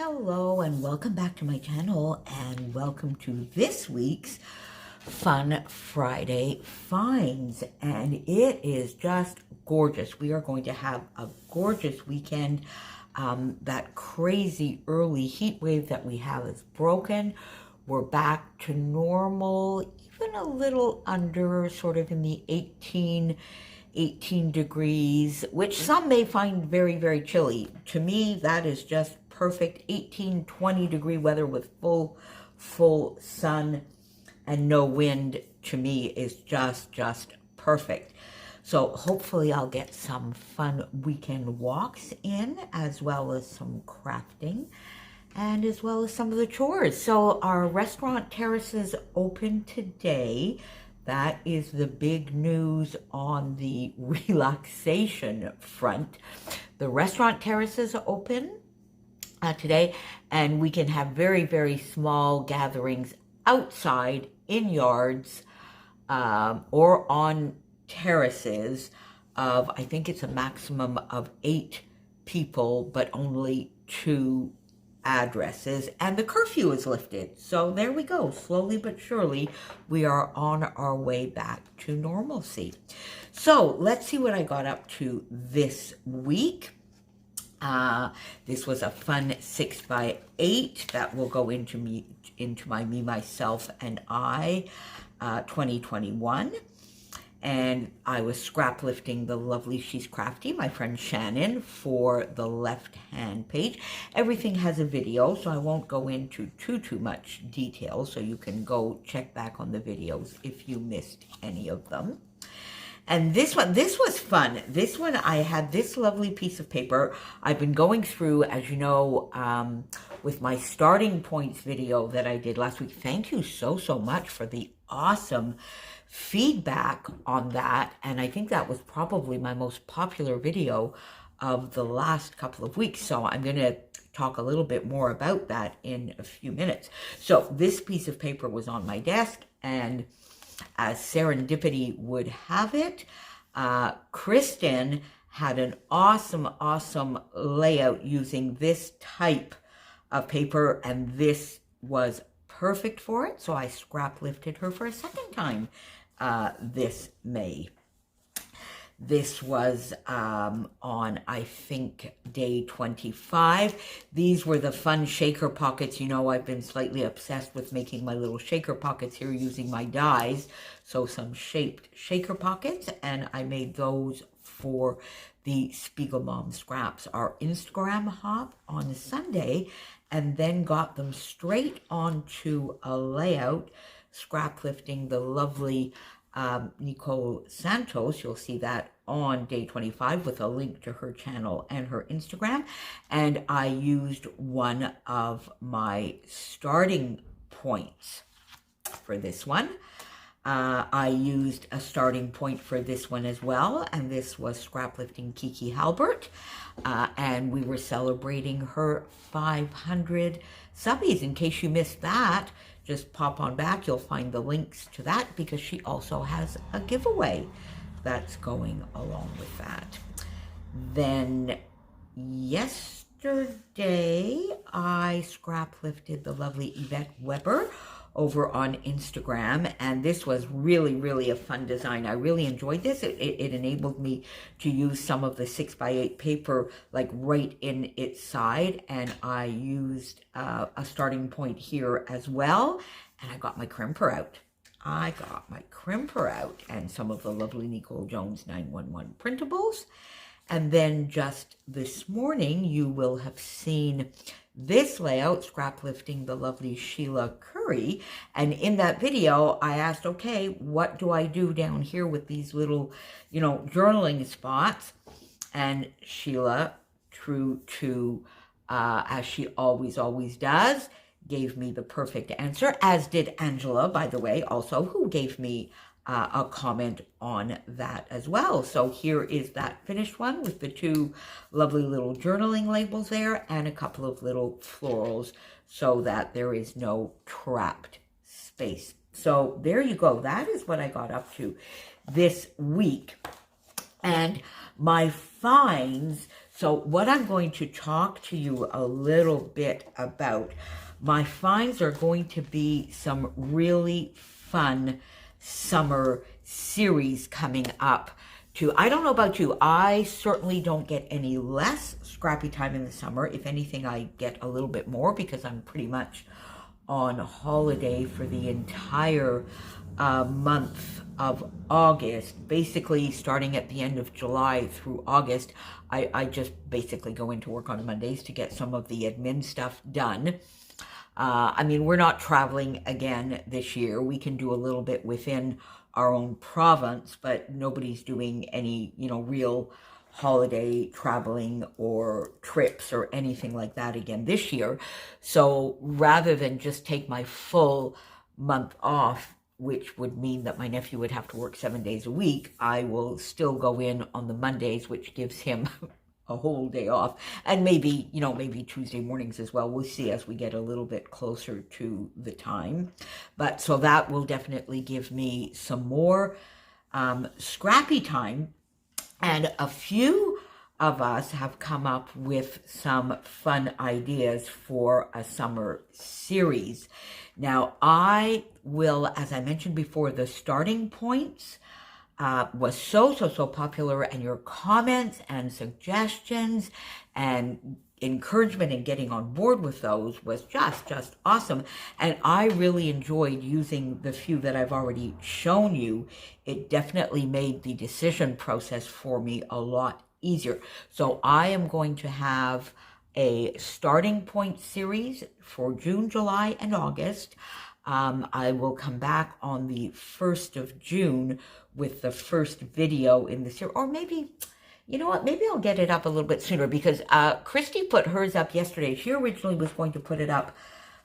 Hello and welcome back to my channel and welcome to this week's Fun Friday Finds, and it is just gorgeous. We are going to have a gorgeous weekend. That crazy early heat wave that we have is broken. We're back to normal, even a little under, sort of in the 18 degrees, which some may find very, very chilly. To me, that is just perfect. 18, 20 degree weather with full sun and no wind, to me, is just perfect. So hopefully I'll get some fun weekend walks in, as well as some crafting, and as well as some of the chores. So our restaurant terraces open today. That is the big news on the relaxation front. The restaurant terraces are open today, and we can have very, very small gatherings outside in yards or on terraces of, I think it's a maximum of 8 people, but only 2 addresses, and the curfew is lifted. So there we go. Slowly but surely, we are on our way back to normalcy. So let's see what I got up to this week. This was a fun 6x8 that will go into my Me, Myself, and I 2021. And I was scrap lifting the lovely She's Crafty, my friend Shannon, for the left-hand page. Everything has a video, so I won't go into too much detail, so you can go check back on the videos if you missed any of them. And this was fun. This one, I had this lovely piece of paper. I've been going through, as you know, with my starting points video that I did last week. Thank you so much for the awesome feedback on that. And I think that was probably my most popular video of the last couple of weeks. So I'm going to talk a little bit more about that in a few minutes. So this piece of paper was on my desk, and as serendipity would have it, Kristen had an awesome layout using this type of paper, and this was perfect for it. So I scrap lifted her for a second time this May. This was on, I think, day 25. These were the fun shaker pockets. You know, I've been slightly obsessed with making my little shaker pockets here using my dies. So some shaped shaker pockets, and I made those for the Spiegel Mom Scraps, our Instagram hop on Sunday, and then got them straight onto a layout, scrap lifting the lovely Nicole Santos. You'll see that on day 25 with a link to her channel and her Instagram. And I used one of my starting points for this one. I used a starting point for this one as well, and this was scraplifting Kiki Halbert, and we were celebrating her 500 subbies. In case you missed that, just pop on back. You'll find the links to that, because she also has a giveaway that's going along with that. Then yesterday, I scrap lifted the lovely Yvette Weber over on Instagram, and this was really a fun design. I really enjoyed this. It enabled me to use some of the 6x8 paper like right in its side, and I used a starting point here as well, and I got my crimper out. And some of the lovely Nicole Jones 911 printables. And then just this morning, you will have seen this layout, scrap lifting the lovely Sheila Curry. And in that video, I asked, okay, what do I do down here with these little, you know, journaling spots? And Sheila, true to, as she always does, gave me the perfect answer, as did Angela, by the way, also, who gave me a comment on that as well. So here is that finished one with the 2 lovely little journaling labels there and a couple of little florals so that there is no trapped space. So there you go. That is what I got up to this week. And my finds So what I'm going to talk to you a little bit about, my finds are going to be some really fun summer series coming up. I don't know about you, I certainly don't get any less scrappy time in the summer. If anything, I get a little bit more because I'm pretty much on holiday for the entire month of August. Basically, starting at the end of July through August, I just basically go into work on Mondays to get some of the admin stuff done. I mean, we're not traveling again this year. We can do a little bit within our own province, but nobody's doing any, real holiday traveling or trips or anything like that again this year. So rather than just take my full month off, which would mean that my nephew would have to work 7 days a week, I will still go in on the Mondays, which gives him a whole day off, and maybe Tuesday mornings as well. We'll see as we get a little bit closer to the time. But so that will definitely give me some more scrappy time. And a few of us have come up with some fun ideas for a summer series. Now, I will, as I mentioned before, the starting points was so popular, and your comments and suggestions and encouragement in getting on board with those was just awesome. And I really enjoyed using the few that I've already shown you. It definitely made the decision process for me a lot easier. So I am going to have a starting point series for June, July, and August. I will come back on the 1st of June with the first video in the series, or maybe, you know what, maybe I'll get it up a little bit sooner, because Christy put hers up yesterday. She originally was going to put it up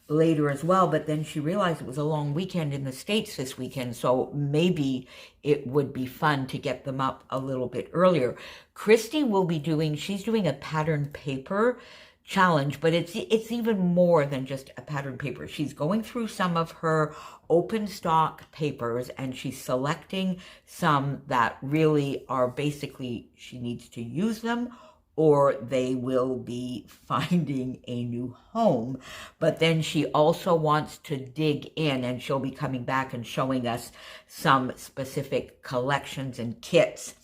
later as well, but then she realized it was a long weekend in the States this weekend, so maybe it would be fun to get them up a little bit earlier. Christy will be she's doing a pattern paper challenge, but it's even more than just a pattern paper. She's going through some of her open stock papers, and she's selecting some that really are basically, she needs to use them or they will be finding a new home. But then she also wants to dig in, and she'll be coming back and showing us some specific collections and kits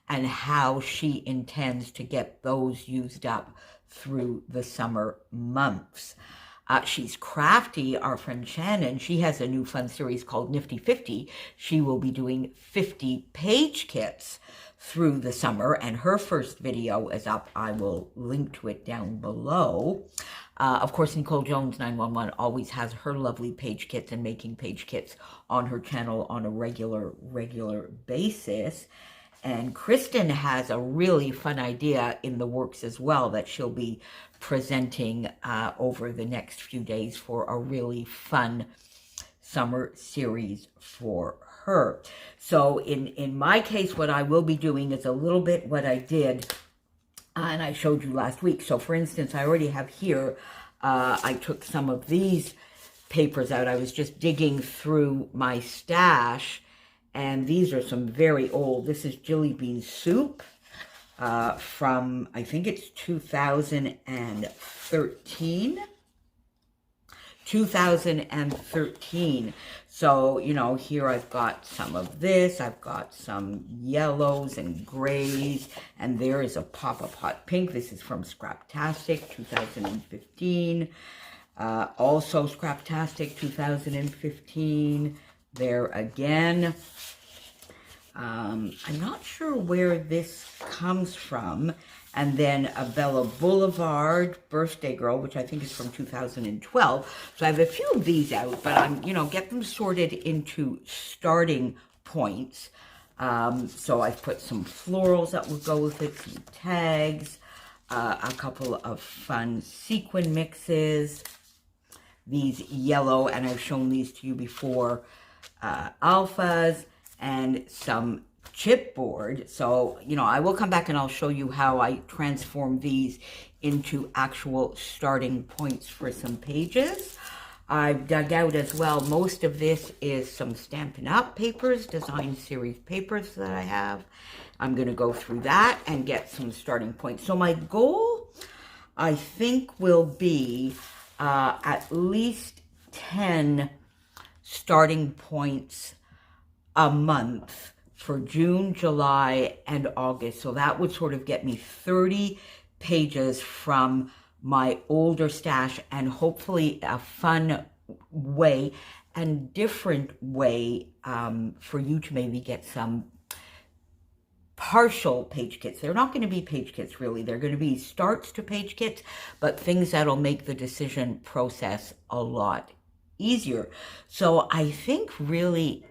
and how she intends to get those used up through the summer months. She's crafty, our friend Shannon. She has a new fun series called Nifty 50. She will be doing 50 page kits through the summer, and her first video is up. I will link to it down below. Of course, Nicole Jones 911 always has her lovely page kits and making page kits on her channel on a regular basis. And Kristen has a really fun idea in the works as well that she'll be presenting over the next few days for a really fun summer series for her. So in my case, what I will be doing is a little bit what I did and I showed you last week. So for instance, I already have here, I took some of these papers out. I was just digging through my stash, and these are some very old. This is Jilly Bean Soup from, I think it's 2013. 2013. So, you know, here I've got some of this. I've got some yellows and grays. And there is a Pop-Up Hot Pink. This is from Scraptastic, 2015. Also Scraptastic, 2015. There again. I'm not sure where this comes from. And then a Bella Boulevard Birthday Girl, which I think is from 2012. So I have a few of these out, but I'm, you know, get them sorted into starting points. So I've put some florals that will go with it, some tags, a couple of fun sequin mixes, these yellow, and I've shown these to you before, alphas, and some chipboard. So, you know, I will come back and I'll show you how I transform these into actual starting points for some pages. I've dug out as well, most of this is some Stampin' Up! Papers, design series papers that I have. I'm going to go through that and get some starting points. So my goal, I think, will be at least 10 starting points a month for June, July, and August. So that would sort of get me 30 pages from my older stash, and hopefully a fun way and different way for you to maybe get some partial page kits. They're not going to be page kits, really. They're going to be starts to page kits, but things that'll make the decision process a lot easier. So I think really,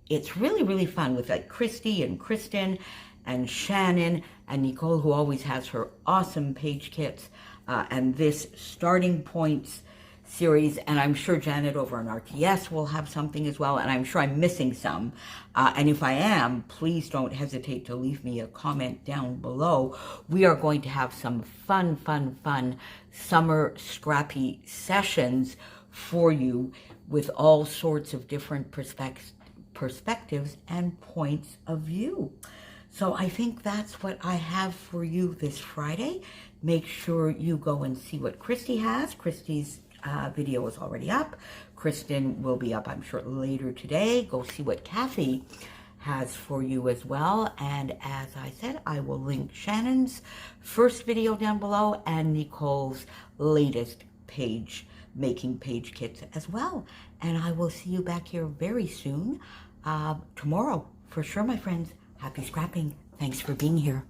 it's really, really fun with like Christy and Kristen and Shannon and Nicole, who always has her awesome page kits, and this starting points series, and I'm sure Janet over on RTS will have something as well, and I'm sure I'm missing some, and if I am, please don't hesitate to leave me a comment down below. We are going to have some fun summer scrappy sessions for you with all sorts of different perspectives and points of view. So I think that's what I have for you this Friday. Make sure you go and see what Christy has. Christy's video is already up. Kristen will be up, I'm sure, later today. Go see what Kathy has for you as well. And as I said, I will link Shannon's first video down below and Nicole's latest making page kits as well. And I will see you back here very soon, tomorrow for sure, my friends. Happy scrapping. Thanks for being here.